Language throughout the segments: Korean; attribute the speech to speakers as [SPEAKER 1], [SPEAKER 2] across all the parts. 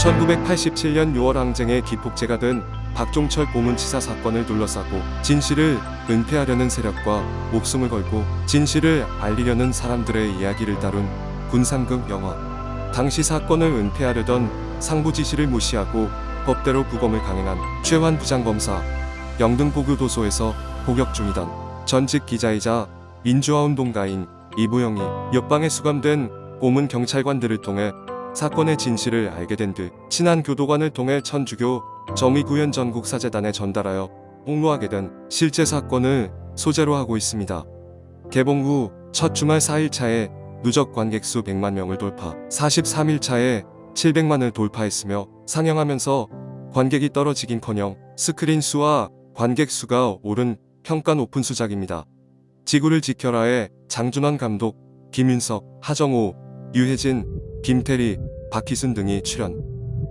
[SPEAKER 1] 1987년 6월 항쟁의 기폭제가 된 박종철 고문치사 사건을 둘러싸고 진실을 은폐하려는 세력과 목숨을 걸고 진실을 알리려는 사람들의 이야기를 다룬 군상극 영화. 당시 사건을 은폐하려던 상부 지시를 무시하고 법대로 부검을 강행한 최환 부장검사, 영등포교도소에서 복역 중이던 전직 기자이자 민주화운동가인 이부영이 옆방에 수감된 고문 경찰관들을 통해 사건의 진실을 알게 된 듯 친한 교도관을 통해 천주교 정의구현 전국사재단에 전달하여 폭로하게 된 실제 사건을 소재로 하고 있습니다. 개봉 후 첫 주말 4일차에 누적 관객수 100만 명을 돌파, 43일차에 700만을 돌파했으며 상영하면서 관객이 떨어지긴커녕 스크린 수와 관객 수가 오른 평가 높은 수작입니다. 지구를 지켜라의 장준환 감독, 김윤석, 하정우, 유해진, 김태리, 박희순 등이 출연.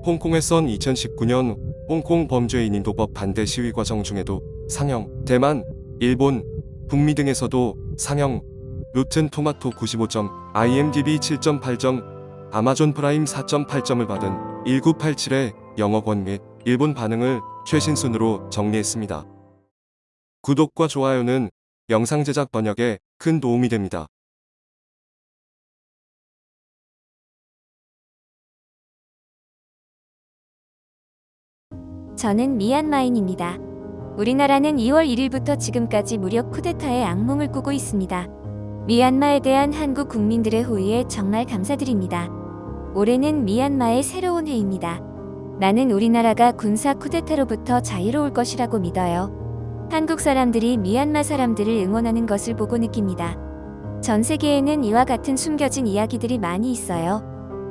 [SPEAKER 1] 홍콩에선 2019년 홍콩 범죄인인도법 반대 시위 과정 중에도 상영, 대만, 일본, 북미 등에서도 상영. 로튼 토마토 95점, IMDb 7.8점, 아마존 프라임 4.8점을 받은 1987의 영어권 및 일본 반응을 최신 순으로 정리했습니다. 구독과 좋아요는 영상 제작 번역에 큰 도움이 됩니다.
[SPEAKER 2] 저는 미얀마인입니다. 우리나라는 2월 1일부터 지금까지 무려 쿠데타의 악몽을 꾸고 있습니다. 미얀마에 대한 한국 국민들의 호의에 정말 감사드립니다. 올해는 미얀마의 새로운 해입니다. 나는 우리나라가 군사 쿠데타로부터 자유로울 것이라고 믿어요. 한국 사람들이 미얀마 사람들을 응원하는 것을 보고 느낍니다. 전 세계에는 이와 같은 숨겨진 이야기들이 많이 있어요.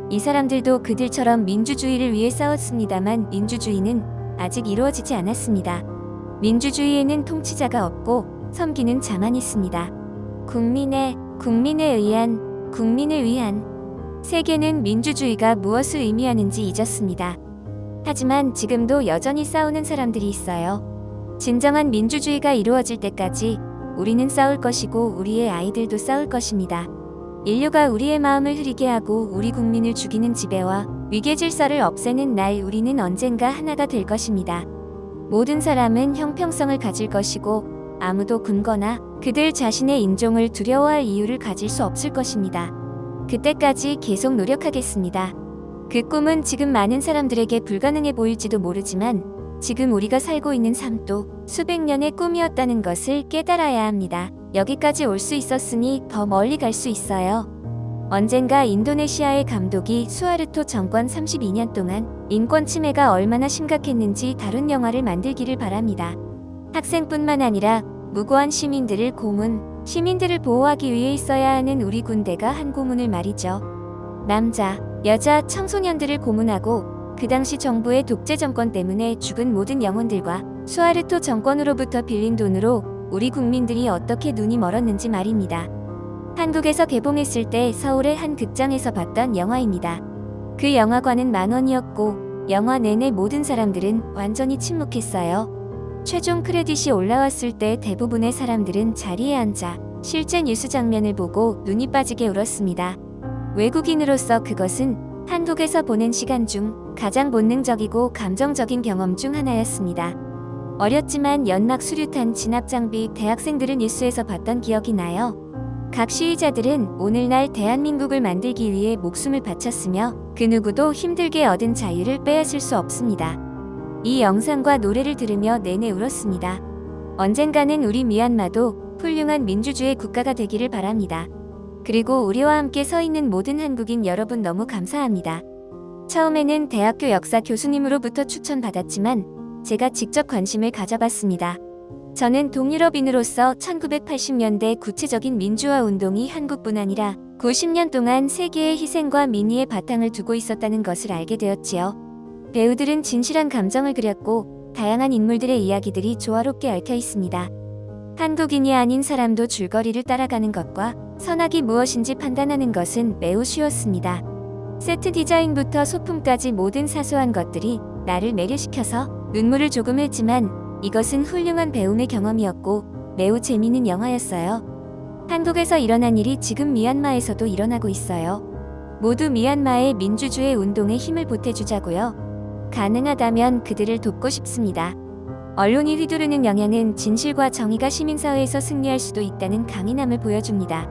[SPEAKER 2] 이 사람들도 그들처럼 민주주의를 위해 싸웠습니다만 민주주의는 아직 이루어지지 않았습니다. 민주주의에는 통치자가 없고 섬기는 자만 있습니다. 국민에 의한, 국민을 위한. 세계는 민주주의가 무엇을 의미하는지 잊었습니다. 하지만 지금도 여전히 싸우는 사람들이 있어요. 진정한 민주주의가 이루어질 때까지 우리는 싸울 것이고 우리의 아이들도 싸울 것입니다. 인류가 우리의 마음을 흐리게 하고 우리 국민을 죽이는 지배와 위계 질서를 없애는 날 우리는 언젠가 하나가 될 것입니다. 모든 사람은 형평성을 가질 것이고 아무도 굶거나 그들 자신의 인종을 두려워할 이유를 가질 수 없을 것입니다. 그때까지 계속 노력하겠습니다. 그 꿈은 지금 많은 사람들에게 불가능해 보일지도 모르지만 지금 우리가 살고 있는 삶도 수백 년의 꿈이었다는 것을 깨달아야 합니다. 여기까지 올 수 있었으니 더 멀리 갈 수 있어요. 언젠가 인도네시아의 감독이 수하르토 정권 32년 동안 인권 침해가 얼마나 심각했는지 다룬 영화를 만들기를 바랍니다. 학생뿐만 아니라 무고한 시민들을 시민들을 보호하기 위해 있어야 하는 우리 군대가 한 고문을 말이죠. 남자, 여자, 청소년들을 고문하고 그 당시 정부의 독재 정권 때문에 죽은 모든 영혼들과 수하르토 정권으로부터 빌린 돈으로 우리 국민들이 어떻게 눈이 멀었는지 말입니다. 한국에서 개봉했을 때 서울의 한 극장에서 봤던 영화입니다. 그 영화관은 만원이었고 영화 내내 모든 사람들은 완전히 침묵했어요. 최종 크레딧이 올라왔을 때 대부분의 사람들은 자리에 앉아 실제 뉴스 장면을 보고 눈이 빠지게 울었습니다. 외국인으로서 그것은 한국에서 보낸 시간 중 가장 본능적이고 감정적인 경험 중 하나였습니다. 어렸지만 연막 수류탄 진압 장비 대학생들을 뉴스에서 봤던 기억이 나요. 각 시위자들은 오늘날 대한민국을 만들기 위해 목숨을 바쳤으며 그 누구도 힘들게 얻은 자유를 빼앗을 수 없습니다. 이 영상과 노래를 들으며 내내 울었습니다. 언젠가는 우리 미얀마도 훌륭한 민주주의 국가가 되기를 바랍니다. 그리고 우리와 함께 서 있는 모든 한국인 여러분 너무 감사합니다. 처음에는 대학교 역사 교수님으로부터 추천받았지만 제가 직접 관심을 가져봤습니다. 저는 동유럽인으로서 1980년대 구체적인 민주화 운동이 한국뿐 아니라 90년 동안 세계의 희생과 민의의 바탕을 두고 있었다는 것을 알게 되었지요. 배우들은 진실한 감정을 그렸고 다양한 인물들의 이야기들이 조화롭게 얽혀 있습니다. 한국인이 아닌 사람도 줄거리를 따라가는 것과 선악이 무엇인지 판단하는 것은 매우 쉬웠습니다. 세트 디자인부터 소품까지 모든 사소한 것들이 나를 매료시켜서 눈물을 조금 흘지만 이것은 훌륭한 배움의 경험이었고 매우 재미있는 영화였어요. 한국에서 일어난 일이 지금 미얀마에서도 일어나고 있어요. 모두 미얀마의 민주주의 운동에 힘을 보태주자고요. 가능하다면 그들을 돕고 싶습니다. 언론이 휘두르는 영향은 진실과 정의가 시민사회에서 승리할 수도 있다는 강인함을 보여줍니다.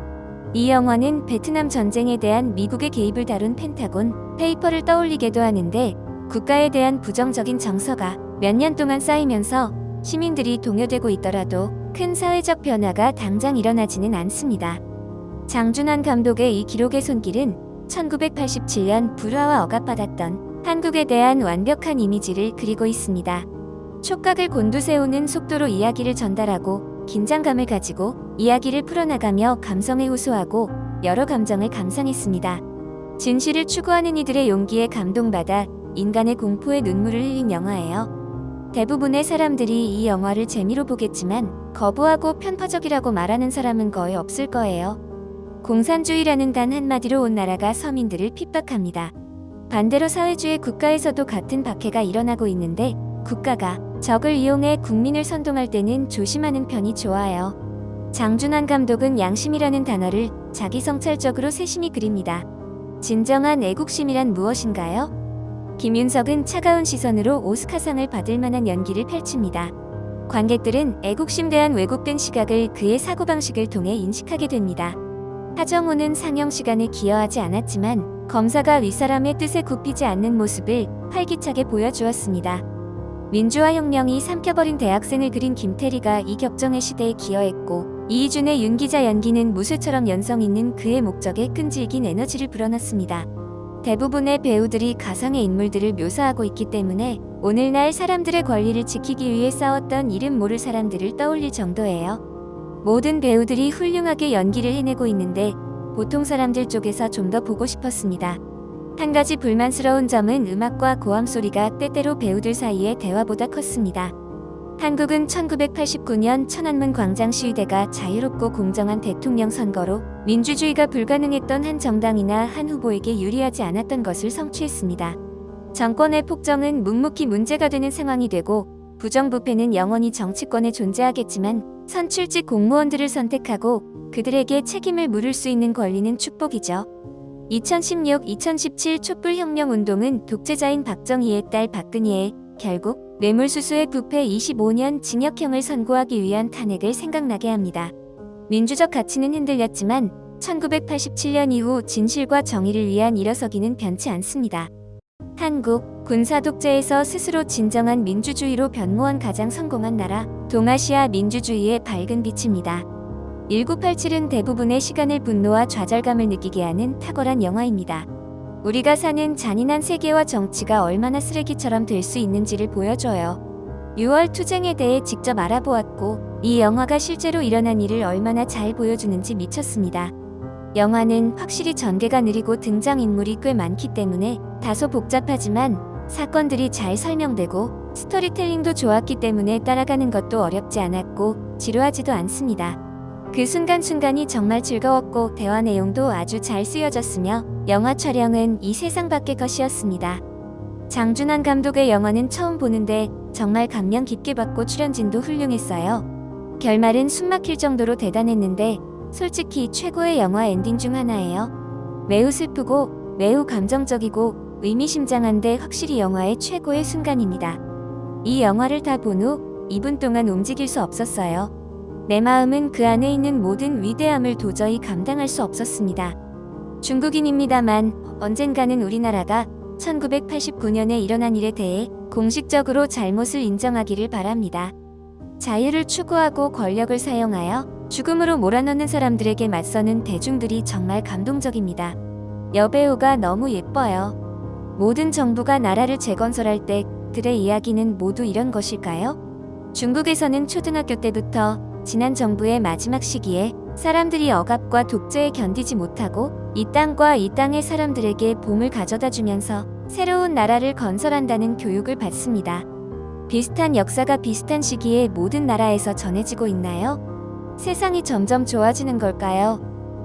[SPEAKER 2] 이 영화는 베트남 전쟁에 대한 미국의 개입을 다룬 펜타곤 페이퍼를 떠올리게도 하는데, 국가에 대한 부정적인 정서가 몇 년 동안 쌓이면서 시민들이 동요되고 있더라도 큰 사회적 변화가 당장 일어나지는 않습니다. 장준환 감독의 이 기록의 손길은 1987년 불화와 억압받았던 한국에 대한 완벽한 이미지를 그리고 있습니다. 촉각을 곤두세우는 속도로 이야기를 전달하고 긴장감을 가지고 이야기를 풀어나가며 감성에 호소하고 여러 감정을 감상했습니다. 진실을 추구하는 이들의 용기에 감동받아 인간의 공포에 눈물을 흘린 영화예요. 대부분의 사람들이 이 영화를 재미로 보겠지만 거부하고 편파적이라고 말하는 사람은 거의 없을 거예요. 공산주의라는 단 한마디로 온 나라가 서민들을 핍박합니다. 반대로 사회주의 국가에서도 같은 박해가 일어나고 있는데, 국가가 적을 이용해 국민을 선동할 때는 조심하는 편이 좋아요. 장준환 감독은 양심이라는 단어를 자기성찰적으로 세심히 그립니다. 진정한 애국심이란 무엇인가요? 김윤석은 차가운 시선으로 오스카상을 받을 만한 연기를 펼칩니다. 관객들은 애국심 대한 왜곡된 시각을 그의 사고방식을 통해 인식하게 됩니다. 하정우는 상영 시간에 기여하지 않았지만 검사가 윗사람의 뜻에 굽히지 않는 모습을 활기차게 보여주었습니다. 민주화혁명이 삼켜버린 대학생을 그린 김태리가 이 격정의 시대에 기여했고, 이희준의 윤 기자 연기는 무쇠처럼 연성 있는 그의 목적에 끈질긴 에너지를 불어넣습니다. 대부분의 배우들이 가상의 인물들을 묘사하고 있기 때문에 오늘날 사람들의 권리를 지키기 위해 싸웠던 이름 모를 사람들을 떠올릴 정도예요. 모든 배우들이 훌륭하게 연기를 해내고 있는데 보통 사람들 쪽에서 좀 더 보고 싶었습니다. 한 가지 불만스러운 점은 음악과 고함 소리가 때때로 배우들 사이의 대화보다 컸습니다. 한국은 1989년 천안문 광장 시위대가 자유롭고 공정한 대통령 선거로 민주주의가 불가능했던 한 정당이나 한 후보에게 유리하지 않았던 것을 성취했습니다. 정권의 폭정은 묵묵히 문제가 되는 상황이 되고, 부정부패는 영원히 정치권에 존재하겠지만 선출직 공무원들을 선택하고 그들에게 책임을 물을 수 있는 권리는 축복이죠. 2016-2017 촛불혁명운동은 독재자인 박정희의 딸 박근혜의 결국 뇌물수수의 부패 25년 징역형을 선고하기 위한 탄핵을 생각나게 합니다. 민주적 가치는 흔들렸지만 1987년 이후 진실과 정의를 위한 일어서기는 변치 않습니다. 한국, 군사독재에서 스스로 진정한 민주주의로 변모한 가장 성공한 나라, 동아시아 민주주의의 밝은 빛입니다. 1987은 대부분의 시간을 분노와 좌절감을 느끼게 하는 탁월한 영화입니다. 우리가 사는 잔인한 세계와 정치가 얼마나 쓰레기처럼 될 수 있는지를 보여줘요. 6월 투쟁에 대해 직접 알아보았고, 이 영화가 실제로 일어난 일을 얼마나 잘 보여주는지 미쳤습니다. 영화는 확실히 전개가 느리고 등장인물이 꽤 많기 때문에 다소 복잡하지만 사건들이 잘 설명되고 스토리텔링도 좋았기 때문에 따라가는 것도 어렵지 않았고 지루하지도 않습니다. 그 순간순간이 정말 즐거웠고 대화 내용도 아주 잘 쓰여졌으며 영화 촬영은 이 세상 밖의 것이었습니다. 장준환 감독의 영화는 처음 보는데 정말 감명 깊게 받고 출연진도 훌륭했어요. 결말은 숨막힐 정도로 대단했는데 솔직히 최고의 영화 엔딩 중 하나예요. 매우 슬프고 매우 감정적이고 의미심장한데 확실히 영화의 최고의 순간입니다. 이 영화를 다 본 후 2분 동안 움직일 수 없었어요. 내 마음은 그 안에 있는 모든 위대함을 도저히 감당할 수 없었습니다. 중국인입니다만 언젠가는 우리나라가 1989년에 일어난 일에 대해 공식적으로 잘못을 인정하기를 바랍니다. 자유를 추구하고 권력을 사용하여 죽음으로 몰아넣는 사람들에게 맞서는 대중들이 정말 감동적입니다. 여배우가 너무 예뻐요. 모든 정부가 나라를 재건설할 때 그들의 이야기는 모두 이런 것일까요? 중국에서는 초등학교 때부터 지난 정부의 마지막 시기에 사람들이 억압과 독재에 견디지 못하고 이 땅과 이 땅의 사람들에게 봄을 가져다 주면서 새로운 나라를 건설한다는 교육을 받습니다. 비슷한 역사가 비슷한 시기에 모든 나라에서 전해지고 있나요? 세상이 점점 좋아지는 걸까요?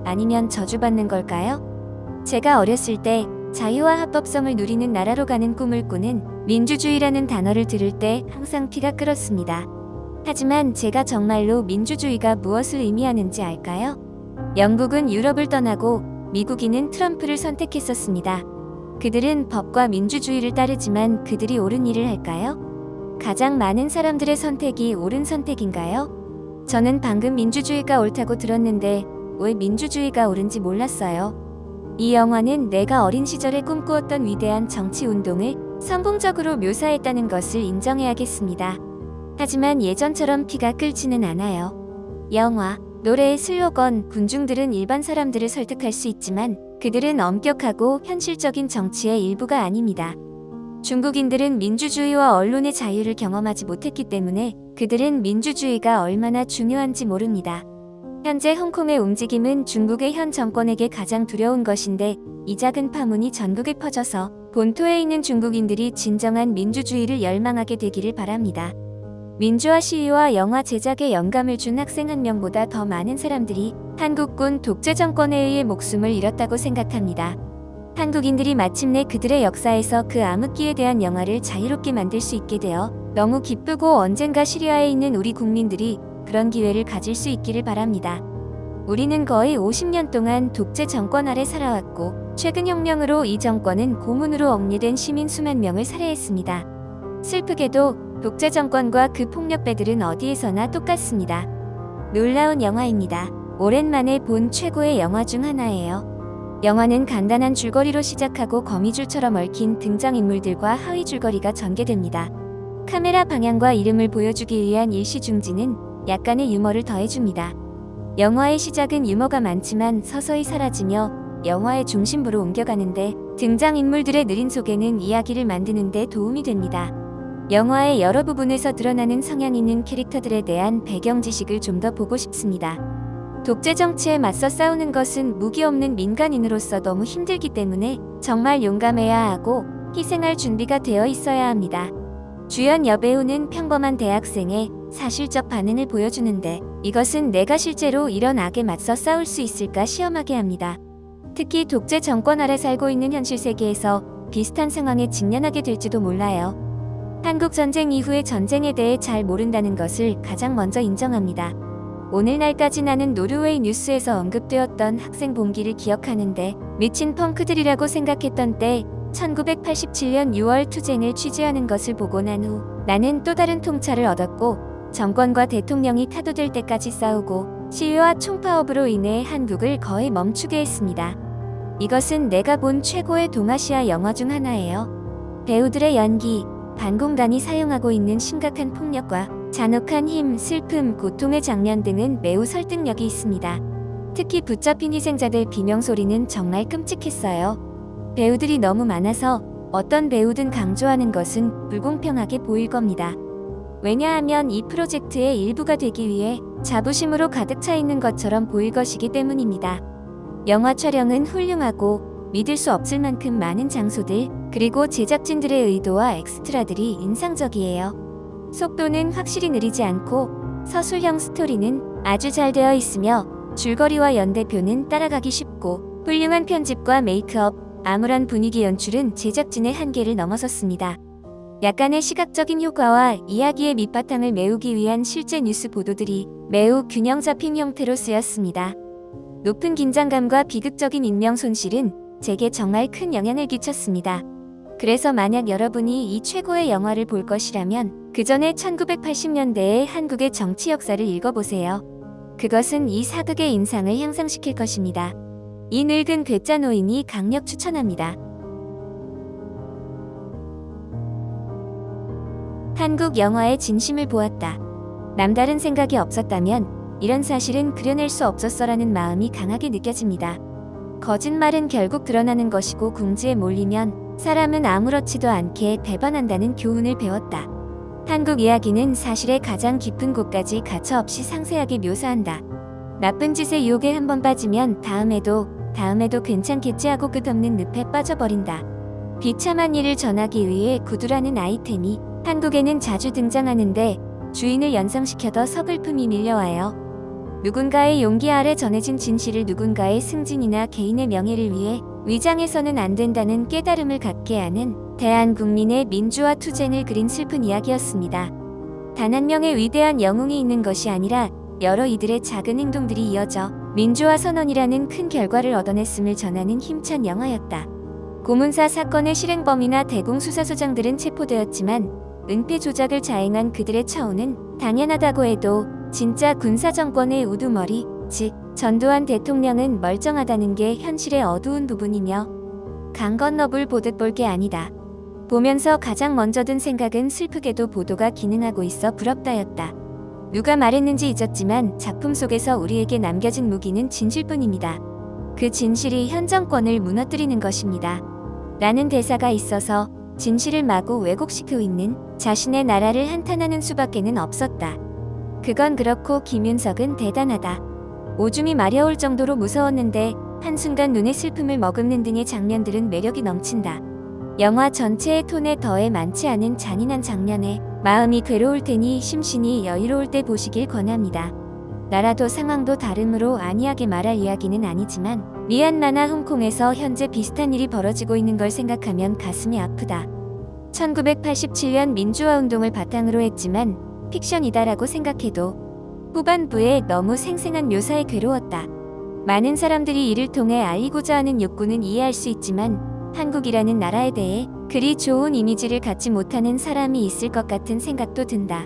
[SPEAKER 2] 아니면 저주받는 걸까요? 제가 어렸을 때 자유와 합법성을 누리는 나라로 가는 꿈을 꾸는 민주주의라는 단어를 들을 때 항상 피가 끓었습니다. 하지만 제가 정말로 민주주의가 무엇을 의미하는지 알까요? 영국은 유럽을 떠나고 미국인은 트럼프를 선택했었습니다. 그들은 법과 민주주의를 따르지만 그들이 옳은 일을 할까요? 가장 많은 사람들의 선택이 옳은 선택인가요? 저는 방금 민주주의가 옳다고 들었는데 왜 민주주의가 옳은지 몰랐어요. 이 영화는 내가 어린 시절에 꿈꾸었던 위대한 정치 운동을 성공적으로 묘사했다는 것을 인정해야겠습니다. 하지만 예전처럼 피가 끓지는 않아요. 영화, 노래의 슬로건, 군중들은 일반 사람들을 설득할 수 있지만 그들은 엄격하고 현실적인 정치의 일부가 아닙니다. 중국인들은 민주주의와 언론의 자유를 경험하지 못했기 때문에 그들은 민주주의가 얼마나 중요한지 모릅니다. 현재 홍콩의 움직임은 중국의 현 정권에게 가장 두려운 것인데 이 작은 파문이 전국에 퍼져서 본토에 있는 중국인들이 진정한 민주주의를 열망하게 되기를 바랍니다. 민주화 시위와 영화 제작에 영감을 준 학생 한 명보다 더 많은 사람들이 한국군 독재 정권에 의해 목숨을 잃었다고 생각합니다. 한국인들이 마침내 그들의 역사에서 그 암흑기에 대한 영화를 자유롭게 만들 수 있게 되어 너무 기쁘고 언젠가 시리아에 있는 우리 국민들이 그런 기회를 가질 수 있기를 바랍니다. 우리는 거의 50년 동안 독재 정권 아래 살아왔고 최근 혁명으로 이 정권은 고문으로 억류된 시민 수만 명을 살해했습니다. 슬프게도 독재 정권과 그 폭력배들은 어디에서나 똑같습니다. 놀라운 영화입니다. 오랜만에 본 최고의 영화 중 하나예요. 영화는 간단한 줄거리로 시작하고 거미줄처럼 얽힌 등장인물들과 하위 줄거리가 전개됩니다. 카메라 방향과 이름을 보여주기 위한 일시중지는 약간의 유머를 더해줍니다. 영화의 시작은 유머가 많지만 서서히 사라지며 영화의 중심부로 옮겨가는데 등장인물들의 느린 소개는 이야기를 만드는 데 도움이 됩니다. 영화의 여러 부분에서 드러나는 성향 있는 캐릭터들에 대한 배경 지식을 좀 더 보고 싶습니다. 독재 정치에 맞서 싸우는 것은 무기 없는 민간인으로서 너무 힘들기 때문에 정말 용감해야 하고 희생할 준비가 되어 있어야 합니다. 주연 여배우는 평범한 대학생의 사실적 반응을 보여주는데 이것은 내가 실제로 이런 악에 맞서 싸울 수 있을까 시험하게 합니다. 특히 독재 정권 아래 살고 있는 현실 세계에서 비슷한 상황에 직면하게 될지도 몰라요. 한국 전쟁 이후의 전쟁에 대해 잘 모른다는 것을 가장 먼저 인정합니다. 오늘날까지 나는 노르웨이 뉴스에서 언급되었던 학생 봉기를 기억하는데 미친 펑크들이라고 생각했던 때 1987년 6월 투쟁을 취재하는 것을 보고 난 후 나는 또 다른 통찰을 얻었고 정권과 대통령이 타도될 때까지 싸우고 시위와 총파업으로 인해 한국을 거의 멈추게 했습니다. 이것은 내가 본 최고의 동아시아 영화 중 하나예요. 배우들의 연기, 반공단이 사용하고 있는 심각한 폭력과 잔혹한 힘, 슬픔, 고통의 장면 등은 매우 설득력이 있습니다. 특히 붙잡힌 희생자들 비명소리는 정말 끔찍했어요. 배우들이 너무 많아서 어떤 배우든 강조하는 것은 불공평하게 보일 겁니다. 왜냐하면 이 프로젝트의 일부가 되기 위해 자부심으로 가득 차 있는 것처럼 보일 것이기 때문입니다. 영화 촬영은 훌륭하고 믿을 수 없을 만큼 많은 장소들, 그리고 제작진들의 의도와 엑스트라들이 인상적이에요. 속도는 확실히 느리지 않고 서술형 스토리는 아주 잘 되어 있으며 줄거리와 연대표는 따라가기 쉽고 훌륭한 편집과 메이크업, 암울한 분위기 연출은 제작진의 한계를 넘어섰습니다. 약간의 시각적인 효과와 이야기의 밑바탕을 메우기 위한 실제 뉴스 보도들이 매우 균형 잡힌 형태로 쓰였습니다. 높은 긴장감과 비극적인 인명 손실은 제게 정말 큰 영향을 끼쳤습니다. 그래서 만약 여러분이 이 최고의 영화를 볼 것이라면 그 전에 1980년대의 한국의 정치 역사를 읽어보세요. 그것은 이 사극의 인상을 향상시킬 것입니다. 이 늙은 괴짜 노인이 강력 추천합니다. 한국 영화의 진심을 보았다. 남다른 생각이 없었다면 이런 사실은 그려낼 수 없었어라는 마음이 강하게 느껴집니다. 거짓말은 결국 드러나는 것이고 궁지에 몰리면 사람은 아무렇지도 않게 배반한다는 교훈을 배웠다. 한국 이야기는 사실의 가장 깊은 곳까지 가차없이 상세하게 묘사한다. 나쁜 짓의 유혹에 한번 빠지면 다음에도 괜찮겠지 하고 끝없는 늪에 빠져버린다. 비참한 일을 전하기 위해 구두라는 아이템이 한국에는 자주 등장하는데 주인을 연상시켜도 서글픔이 밀려와요. 누군가의 용기 아래 전해진 진실을 누군가의 승진이나 개인의 명예를 위해 위장해서는 안 된다는 깨달음을 갖게 하는 대한국민의 민주화 투쟁을 그린 슬픈 이야기였습니다. 단 한 명의 위대한 영웅이 있는 것이 아니라 여러 이들의 작은 행동들이 이어져 민주화 선언이라는 큰 결과를 얻어냈음을 전하는 힘찬 영화였다. 고문사 사건의 실행범이나 대공수사소장들은 체포되었지만 은폐 조작을 자행한 그들의 처우는 당연하다고 해도 진짜 군사정권의 우두머리, 즉 전두환 대통령은 멀쩡하다는 게 현실의 어두운 부분이며 강 건너 물 보듯 볼 게 아니다. 보면서 가장 먼저 든 생각은 슬프게도 보도가 기능하고 있어 부럽다였다. 누가 말했는지 잊었지만 작품 속에서 우리에게 남겨진 무기는 진실뿐입니다. 그 진실이 현 정권을 무너뜨리는 것입니다. 라는 대사가 있어서 진실을 마구 왜곡시키고 있는 자신의 나라를 한탄하는 수밖에는 없었다. 그건 그렇고 김윤석은 대단하다. 오줌이 마려울 정도로 무서웠는데 한순간 눈의 슬픔을 머금는 등의 장면들은 매력이 넘친다. 영화 전체의 톤에 더해 많지 않은 잔인한 장면에 마음이 괴로울 테니 심신이 여유로울 때 보시길 권합니다. 나라도 상황도 다름으로 안이하게 말할 이야기는 아니지만 미얀마나 홍콩에서 현재 비슷한 일이 벌어지고 있는 걸 생각하면 가슴이 아프다. 1987년 민주화 운동을 바탕으로 했지만 픽션이다라고 생각해도 후반부에 너무 생생한 묘사에 괴로웠다. 많은 사람들이 이를 통해 알리고자 하는 욕구는 이해할 수 있지만 한국이라는 나라에 대해 그리 좋은 이미지를 갖지 못하는 사람이 있을 것 같은 생각도 든다.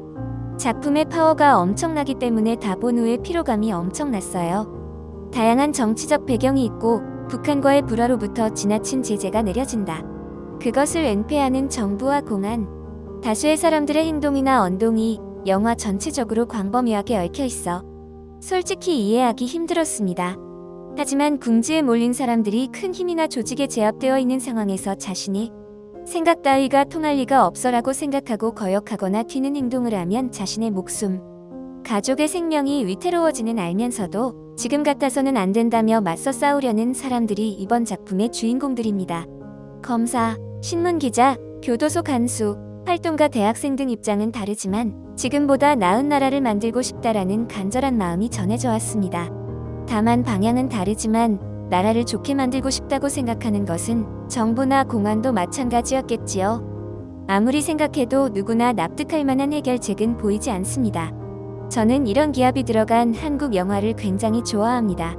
[SPEAKER 2] 작품의 파워가 엄청나기 때문에 다 본 후에 피로감이 엄청났어요. 다양한 정치적 배경이 있고 북한과의 불화로부터 지나친 제재가 내려진다. 그것을 은폐하는 정부와 공안, 다수의 사람들의 행동이나 언동이 영화 전체적으로 광범위하게 얽혀 있어 솔직히 이해하기 힘들었습니다. 하지만 궁지에 몰린 사람들이 큰 힘이나 조직에 제압되어 있는 상황에서 자신이 생각 따위가 통할 리가 없어라고 생각하고 거역하거나 튀는 행동을 하면 자신의 목숨, 가족의 생명이 위태로워지는 알면서도 지금 같아서는 안 된다며 맞서 싸우려는 사람들이 이번 작품의 주인공들입니다. 검사, 신문기자, 교도소 간수, 활동가 대학생 등 입장은 다르지만 지금보다 나은 나라를 만들고 싶다라는 간절한 마음이 전해져 왔습니다. 다만 방향은 다르지만 나라를 좋게 만들고 싶다고 생각하는 것은 정부나 공안도 마찬가지였겠지요. 아무리 생각해도 누구나 납득할 만한 해결책은 보이지 않습니다. 저는 이런 기합이 들어간 한국 영화를 굉장히 좋아합니다.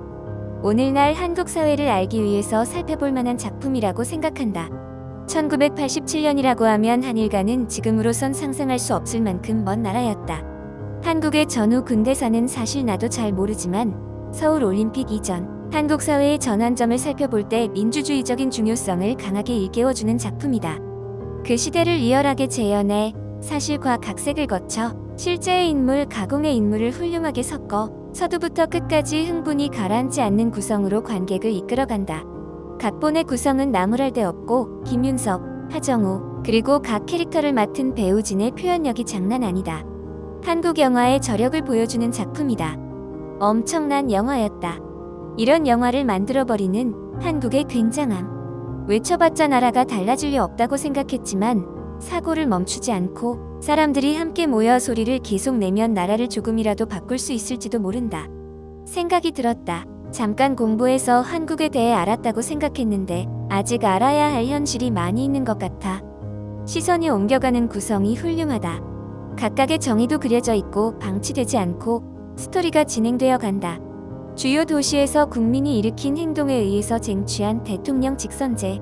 [SPEAKER 2] 오늘날 한국 사회를 알기 위해서 살펴볼 만한 작품이라고 생각한다. 1987년이라고 하면 한일과는 지금으로선 상상할 수 없을 만큼 먼 나라였다. 한국의 전후 근대사는 사실 나도 잘 모르지만 서울 올림픽 이전 한국 사회의 전환점을 살펴볼 때 민주주의적인 중요성을 강하게 일깨워주는 작품이다. 그 시대를 리얼하게 재현해 사실과 각색을 거쳐 실제의 인물, 가공의 인물을 훌륭하게 섞어 서두부터 끝까지 흥분이 가라앉지 않는 구성으로 관객을 이끌어간다. 각본의 구성은 나무랄 데 없고 김윤석, 하정우, 그리고 각 캐릭터를 맡은 배우진의 표현력이 장난 아니다. 한국 영화의 저력을 보여주는 작품이다. 엄청난 영화였다. 이런 영화를 만들어버리는 한국의 굉장함. 외쳐봤자 나라가 달라질 리 없다고 생각했지만 사고를 멈추지 않고 사람들이 함께 모여 소리를 계속 내면 나라를 조금이라도 바꿀 수 있을지도 모른다. 생각이 들었다. 잠깐 공부해서 한국에 대해 알았다고 생각했는데 아직 알아야 할 현실이 많이 있는 것 같아. 시선이 옮겨가는 구성이 훌륭하다. 각각의 정의도 그려져 있고 방치되지 않고 스토리가 진행되어 간다. 주요 도시에서 국민이 일으킨 행동에 의해서 쟁취한 대통령 직선제.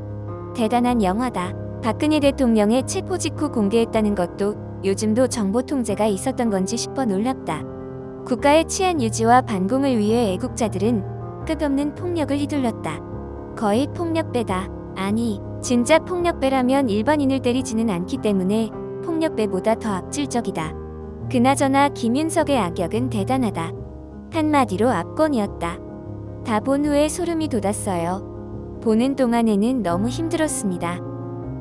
[SPEAKER 2] 대단한 영화다. 박근혜 대통령의 체포 직후 공개했다는 것도 요즘도 정보 통제가 있었던 건지 싶어 놀랍다. 국가의 치안 유지와 반공을 위해 애국자들은 끝없는 폭력을 휘둘렀다. 거의 폭력배다. 아니, 진짜 폭력배라면 일반인을 때리지는 않기 때문에 폭력배보다 더 악질적이다. 그나저나 김윤석의 악역은 대단하다. 한마디로 압권이었다. 다 본 후에 소름이 돋았어요. 보는 동안에는 너무 힘들었습니다.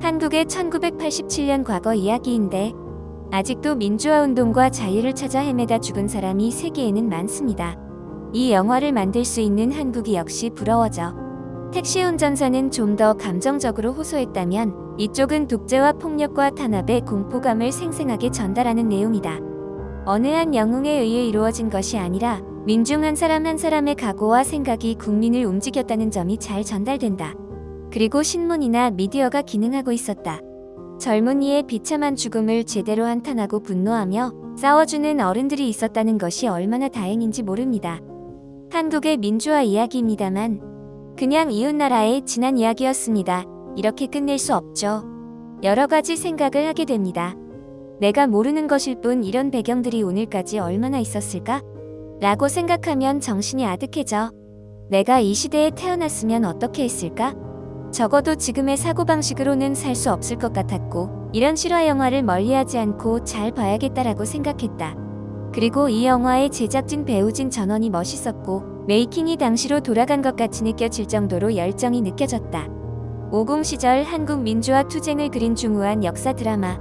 [SPEAKER 2] 한국의 1987년 과거 이야기인데 아직도 민주화 운동과 자유를 찾아 헤매다 죽은 사람이 세계에는 많습니다. 이 영화를 만들 수 있는 한국이 역시 부러워져. 택시 운전사는 좀 더 감정적으로 호소했다면 이쪽은 독재와 폭력과 탄압의 공포감을 생생하게 전달하는 내용이다. 어느 한 영웅에 의해 이루어진 것이 아니라 민중 한 사람 한 사람의 각오와 생각이 국민을 움직였다는 점이 잘 전달된다. 그리고 신문이나 미디어가 기능하고 있었다. 젊은이의 비참한 죽음을 제대로 한탄하고 분노하며 싸워주는 어른들이 있었다는 것이 얼마나 다행인지 모릅니다. 한국의 민주화 이야기입니다만 그냥 이웃나라의 지난 이야기였습니다. 이렇게 끝낼 수 없죠. 여러 가지 생각을 하게 됩니다. 내가 모르는 것일 뿐 이런 배경들이 오늘까지 얼마나 있었을까? 라고 생각하면 정신이 아득해져. 내가 이 시대에 태어났으면 어떻게 했을까? 적어도 지금의 사고방식으로는 살 수 없을 것 같았고 이런 실화 영화를 멀리하지 않고 잘 봐야겠다라고 생각했다. 그리고 이 영화의 제작진 배우진 전원이 멋있었고 메이킹이 당시로 돌아간 것 같이 느껴질 정도로 열정이 느껴졌다. 50 시절 한국 민주화 투쟁을 그린 중후한 역사 드라마.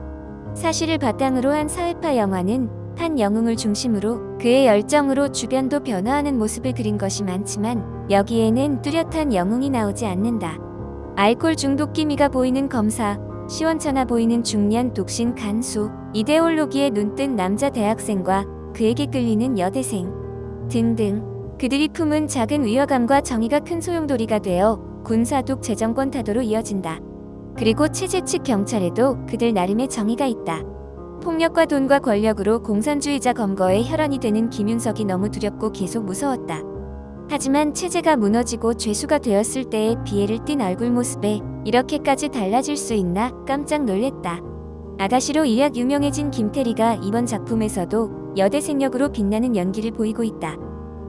[SPEAKER 2] 사실을 바탕으로 한 사회파 영화는 한 영웅을 중심으로 그의 열정으로 주변도 변화하는 모습을 그린 것이 많지만 여기에는 뚜렷한 영웅이 나오지 않는다. 알코올 중독 기미가 보이는 검사, 시원찮아 보이는 중년 독신 간수, 이데올로기에 눈뜬 남자 대학생과 그에게 끌리는 여대생 등등. 그들이 품은 작은 위화감과 정의가 큰 소용돌이가 되어 군사독 재정권 타도로 이어진다. 그리고 체제 측 경찰에도 그들 나름의 정의가 있다. 폭력과 돈과 권력으로 공산주의자 검거에 혈안이 되는 김윤석이 너무 두렵고 계속 무서웠다. 하지만 체제가 무너지고 죄수가 되었을 때의 비애를 띤 얼굴 모습에 이렇게까지 달라질 수 있나 깜짝 놀랬다. 아가씨로 일약 유명해진 김태리가 이번 작품에서도 여대생 역으로 빛나는 연기를 보이고 있다.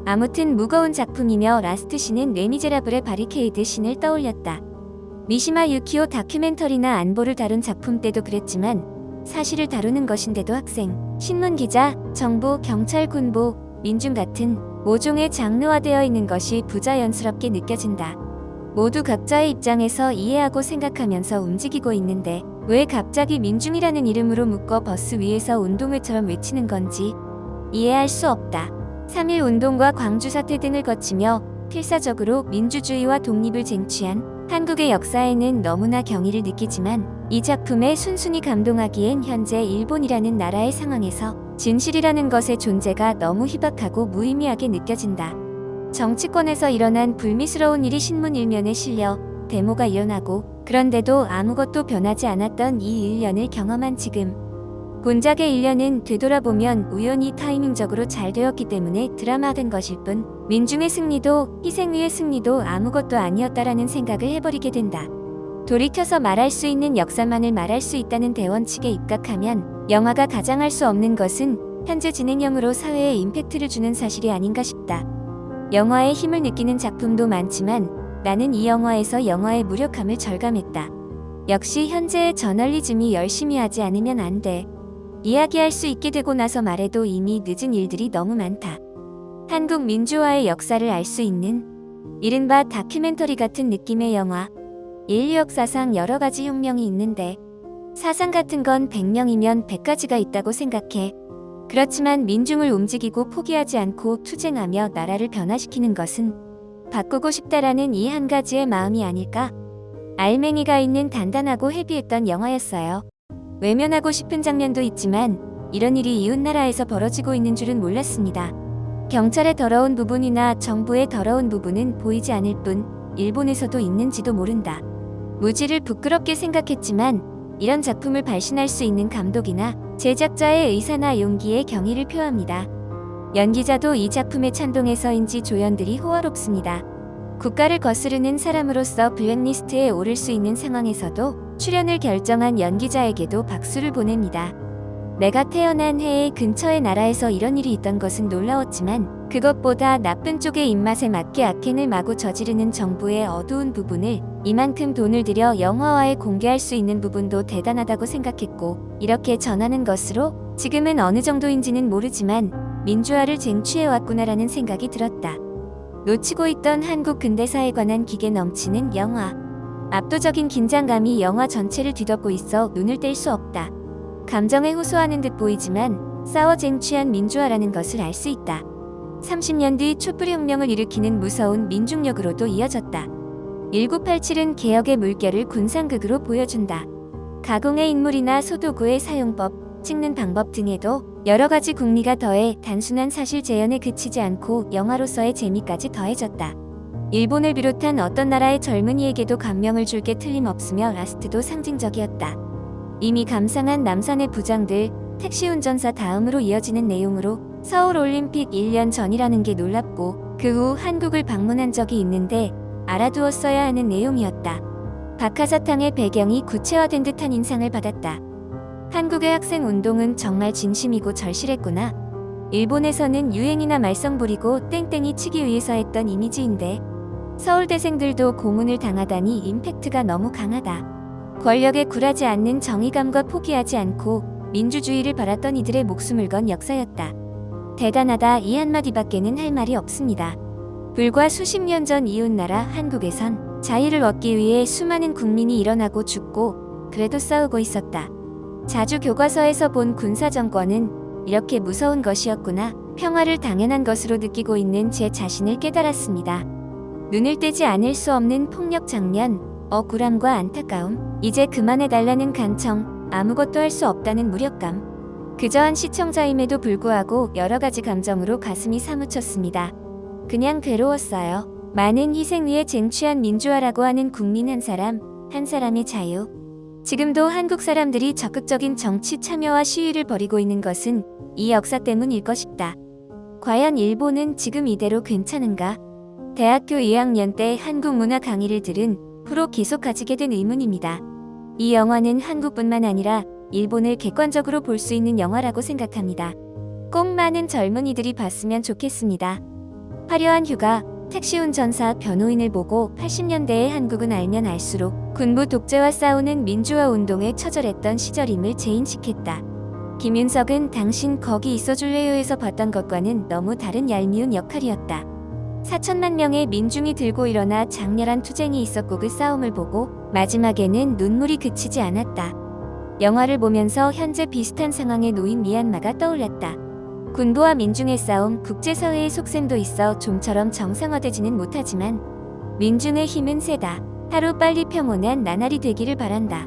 [SPEAKER 2] 아무튼 무거운 작품이며 라스트 씬은 레미제라블의 바리케이드 씬을 떠올렸다. 미시마 유키오 다큐멘터리나 안보를 다룬 작품 때도 그랬지만 사실을 다루는 것인데도 학생, 신문기자, 정보, 경찰, 군보, 민중 같은 모종의 장르화되어 있는 것이 부자연스럽게 느껴진다. 모두 각자의 입장에서 이해하고 생각하면서 움직이고 있는데 왜 갑자기 민중이라는 이름으로 묶어 버스 위에서 운동회처럼 외치는 건지 이해할 수 없다. 3.1 운동과 광주 사태 등을 거치며 필사적으로 민주주의와 독립을 쟁취한 한국의 역사에는 너무나 경의를 느끼지만 이 작품에 순순히 감동하기엔 현재 일본이라는 나라의 상황에서 진실이라는 것의 존재가 너무 희박하고 무의미하게 느껴진다. 정치권에서 일어난 불미스러운 일이 신문 일면에 실려 데모가 일어나고 그런데도 아무것도 변하지 않았던 이 1년을 경험한 지금 본작의 1년은 되돌아보면 우연히 타이밍적으로 잘 되었기 때문에 드라마된 것일 뿐 민중의 승리도 희생의의 승리도 아무것도 아니었다라는 생각을 해버리게 된다. 돌이켜서 말할 수 있는 역사만을 말할 수 있다는 대원칙에 입각하면 영화가 가장 할 수 없는 것은 현재 진행형으로 사회에 임팩트를 주는 사실이 아닌가 싶다. 영화의 힘을 느끼는 작품도 많지만 나는 이 영화에서 영화의 무력함을 절감했다. 역시 현재의 저널리즘이 열심히 하지 않으면 안 돼. 이야기할 수 있게 되고 나서 말해도 이미 늦은 일들이 너무 많다. 한국 민주화의 역사를 알 수 있는 이른바 다큐멘터리 같은 느낌의 영화. 인류 역사상 여러 가지 혁명이 있는데 사상 같은 건 100명이면 100가지가 있다고 생각해. 그렇지만 민중을 움직이고 포기하지 않고 투쟁하며 나라를 변화시키는 것은 바꾸고 싶다라는 이 한 가지의 마음이 아닐까? 알맹이가 있는 단단하고 헤비했던 영화였어요. 외면하고 싶은 장면도 있지만 이런 일이 이웃나라에서 벌어지고 있는 줄은 몰랐습니다. 경찰의 더러운 부분이나 정부의 더러운 부분은 보이지 않을 뿐 일본에서도 있는지도 모른다. 무지를 부끄럽게 생각했지만 이런 작품을 발신할 수 있는 감독이나 제작자의 의사나 용기에 경의를 표합니다. 연기자도 이 작품에 찬동해서인지 조연들이 호화롭습니다. 국가를 거스르는 사람으로서 블랙리스트에 오를 수 있는 상황에서도 출연을 결정한 연기자에게도 박수를 보냅니다. 내가 태어난 해의 근처의 나라에서 이런 일이 있던 것은 놀라웠지만 그것보다 나쁜 쪽의 입맛에 맞게 악행을 마구 저지르는 정부의 어두운 부분을 이만큼 돈을 들여 영화화에 공개할 수 있는 부분도 대단하다고 생각했고 이렇게 전하는 것으로 지금은 어느 정도인지는 모르지만 민주화를 쟁취해왔구나라는 생각이 들었다. 놓치고 있던 한국 근대사에 관한 기계 넘치는 영화. 압도적인 긴장감이 영화 전체를 뒤덮고 있어 눈을 뗄 수 없다. 감정에 호소하는 듯 보이지만 싸워 쟁취한 민주화라는 것을 알 수 있다. 30년 뒤 촛불혁명을 일으키는 무서운 민중력으로도 이어졌다. 1987은 개혁의 물결을 군상극으로 보여준다. 가공의 인물이나 소도구의 사용법, 찍는 방법 등에도 여러 가지 궁리가 더해 단순한 사실 재현에 그치지 않고 영화로서의 재미까지 더해졌다. 일본을 비롯한 어떤 나라의 젊은이에게도 감명을 줄 게 틀림없으며 라스트도 상징적이었다. 이미 감상한 남산의 부장들, 택시 운전사 다음으로 이어지는 내용으로 서울 올림픽 1년 전이라는 게 놀랍고 그 후 한국을 방문한 적이 있는데 알아두었어야 하는 내용이었다. 박하사탕의 배경이 구체화된 듯한 인상을 받았다. 한국의 학생 운동은 정말 진심이고 절실했구나. 일본에서는 유행이나 말썽 부리고 땡땡이 치기 위해서 했던 이미지인데 서울대생들도 고문을 당하다니 임팩트가 너무 강하다. 권력에 굴하지 않는 정의감과 포기하지 않고 민주주의를 바랐던 이들의 목숨을 건 역사였다. 대단하다, 이 한마디밖에는 할 말이 없습니다. 불과 수십 년 전 이웃나라 한국에선 자유를 얻기 위해 수많은 국민이 일어나고 죽고 그래도 싸우고 있었다. 자주 교과서에서 본 군사정권은 이렇게 무서운 것이었구나. 평화를 당연한 것으로 느끼고 있는 제 자신을 깨달았습니다. 눈을 떼지 않을 수 없는 폭력 장면, 억울함과 안타까움, 이제 그만해달라는 간청, 아무것도 할 수 없다는 무력감. 그저 한 시청자임에도 불구하고 여러 가지 감정으로 가슴이 사무쳤습니다. 그냥 괴로웠어요. 많은 희생 위에 쟁취한 민주화라고 하는 국민 한 사람의 자유. 지금도 한국 사람들이 적극적인 정치 참여와 시위를 벌이고 있는 것은 이 역사 때문일 것이다. 과연 일본은 지금 이대로 괜찮은가? 대학교 2학년 때 한국 문화 강의를 들은 후로 계속 가지게 된 의문입니다. 이 영화는 한국뿐만 아니라 일본을 객관적으로 볼 수 있는 영화라고 생각합니다. 꼭 많은 젊은이들이 봤으면 좋겠습니다. 화려한 휴가, 택시운전사, 변호인을 보고 80년대의 한국은 알면 알수록 군부 독재와 싸우는 민주화 운동에 처절했던 시절임을 재인식했다. 김윤석은 당신 거기 있어줄래요에서 봤던 것과는 너무 다른 얄미운 역할이었다. 4천만 명의 민중이 들고 일어나 장렬한 투쟁이 있었고 그 싸움을 보고 마지막에는 눈물이 그치지 않았다. 영화를 보면서 현재 비슷한 상황에 놓인 미얀마가 떠올랐다. 군부와 민중의 싸움, 국제사회의 속셈도 있어 좀처럼 정상화되지는 못하지만 민중의 힘은 세다. 하루빨리 평온한 나날이 되기를 바란다.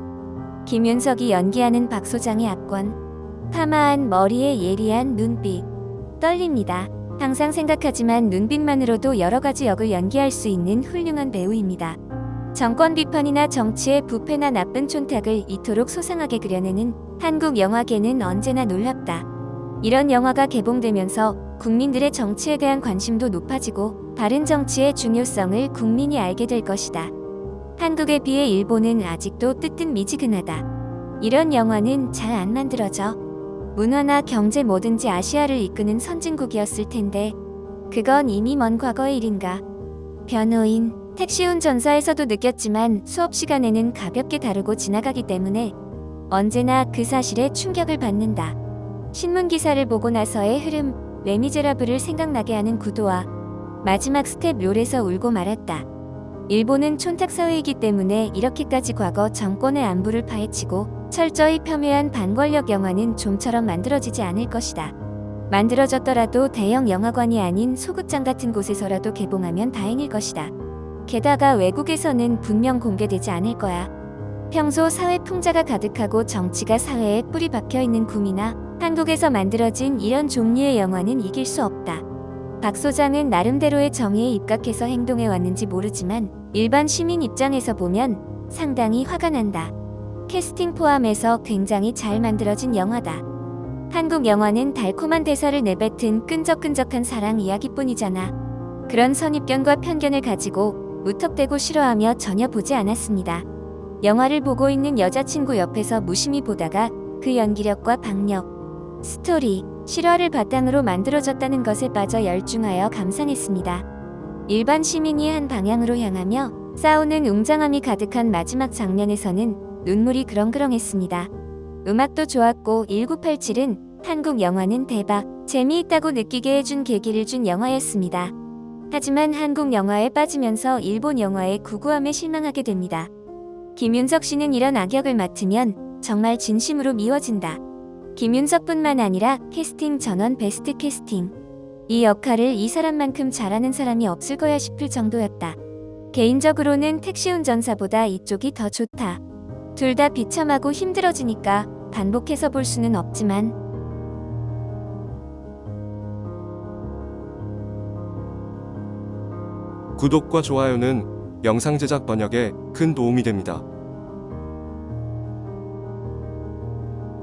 [SPEAKER 2] 김윤석이 연기하는 박 소장의 압권. 파마한 머리에 예리한 눈빛. 떨립니다. 항상 생각하지만 눈빛만으로도 여러 가지 역을 연기할 수 있는 훌륭한 배우입니다. 정권 비판이나 정치의 부패나 나쁜 촌탁을 이토록 소상하게 그려내는 한국 영화계는 언제나 놀랍다. 이런 영화가 개봉되면서 국민들의 정치에 대한 관심도 높아지고 바른 정치의 중요성을 국민이 알게 될 것이다. 한국에 비해 일본은 아직도 뜨뜻미지근하다. 이런 영화는 잘 안 만들어져. 문화나 경제 뭐든지 아시아를 이끄는 선진국이었을 텐데 그건 이미 먼 과거의 일인가. 변호인, 택시운전사에서도 느꼈지만 수업 시간에는 가볍게 다루고 지나가기 때문에 언제나 그 사실에 충격을 받는다. 신문 기사를 보고 나서의 흐름, 레미제라블을 생각나게 하는 구도와 마지막 스텝 롤에서 울고 말았다. 일본은 촌탁사회이기 때문에 이렇게까지 과거 정권의 안부를 파헤치고 철저히 폄훼한 반권력 영화는 좀처럼 만들어지지 않을 것이다. 만들어졌더라도 대형 영화관이 아닌 소극장 같은 곳에서라도 개봉하면 다행일 것이다. 게다가 외국에서는 분명 공개되지 않을 거야. 평소 사회 풍자가 가득하고 정치가 사회에 뿌리 박혀 있는 국이나 한국에서 만들어진 이런 종류의 영화는 이길 수 없다. 박 소장은 나름대로의 정의에 입각해서 행동해 왔는지 모르지만 일반 시민 입장에서 보면 상당히 화가 난다. 캐스팅 포함해서 굉장히 잘 만들어진 영화다. 한국 영화는 달콤한 대사를 내뱉은 끈적끈적한 사랑 이야기뿐이잖아. 그런 선입견과 편견을 가지고 무턱대고 싫어하며 전혀 보지 않았습니다. 영화를 보고 있는 여자친구 옆에서 무심히 보다가 그 연기력과 박력, 스토리, 실화를 바탕으로 만들어졌다는 것에 빠져 열중하여 감상했습니다. 일반 시민이 한 방향으로 향하며 싸우는 웅장함이 가득한 마지막 장면에서는 눈물이 그렁그렁했습니다. 음악도 좋았고 1987은 한국 영화는 대박, 재미있다고 느끼게 해준 계기를 준 영화였습니다. 하지만 한국 영화에 빠지면서 일본 영화의 구구함에 실망하게 됩니다. 김윤석 씨는 이런 악역을 맡으면 정말 진심으로 미워진다. 김윤석뿐만 아니라 캐스팅 전원 베스트 캐스팅. 이 역할을 이 사람만큼 잘하는 사람이 없을 거야 싶을 정도였다. 개인적으로는 택시운전사보다 이쪽이 더 좋다. 둘 다 비참하고 힘들어지니까 반복해서 볼 수는 없지만
[SPEAKER 1] 구독과 좋아요는 영상 제작 번역에 큰 도움이 됩니다.